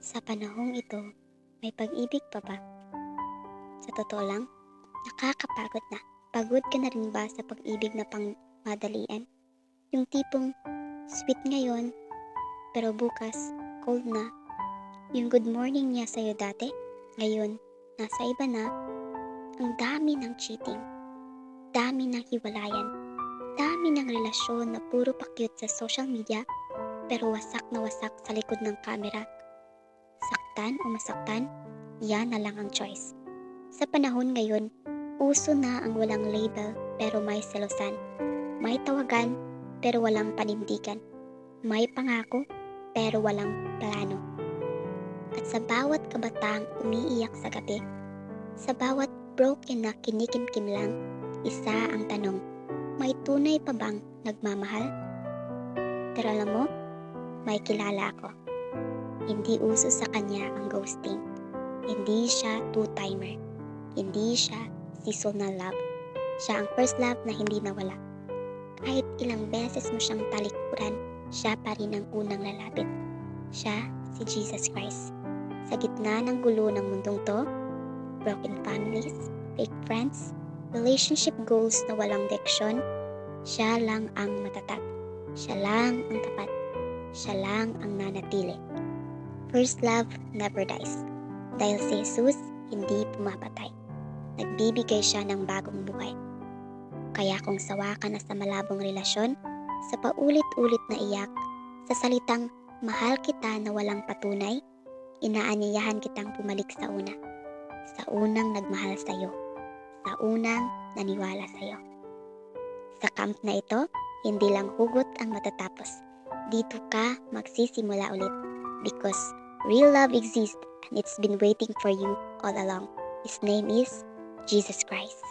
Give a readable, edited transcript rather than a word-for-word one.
Sa panahong ito, may pag-ibig pa ba? Sa totoo lang, nakakapagod na. Pagod ka na rin ba sa pag-ibig na pangmadalian? Yung tipong sweet ngayon, pero bukas cold na. Yung good morning niya sa'yo dati, ngayon nasa iba na. Ang dami ng cheating, dami ng hiwalayan, dami ng relasyon na puro pa-cute sa social media, pero wasak na wasak sa likod ng camera. Saktan o masaktan, yan na lang ang choice. Sa panahon ngayon, uso na ang walang label pero may selosan. May tawagan pero walang panindigan. May pangako pero walang plano. At sa bawat kabataang umiiyak sa gabi, sa bawat broken na kinikimkim lang, isa ang tanong, may tunay pa bang nagmamahal? Pero alam mo, may kilala ako. Hindi uso sa kanya ang ghosting. Hindi siya two-timer. Hindi siya seasonal love. Siya ang first love na hindi nawala. Kahit ilang beses mo siyang talikuran, siya pa rin ang unang lalapit. Siya si Jesus Christ. Sa gitna ng gulo ng mundong to, broken families, fake friends, relationship goals na walang direksyon, siya lang ang matatag. Siya lang ang tapat. Siya lang ang nanatili. First love never dies. Dahil si Jesus hindi pumapatay. Nagbibigay siya ng bagong buhay. Kaya kung sawa ka na sa malabong relasyon, sa paulit-ulit na iyak, sa salitang mahal kita na walang patunay, inaanyayahan kitang bumalik sa una. Sa unang nagmahal sa'yo. Sa unang naniwala sa'yo. Sa camp na ito, hindi lang hugot ang matatapos. Dito ka magsisimula ulit. Because real love exists and it's been waiting for you all along. His name is Jesus Christ.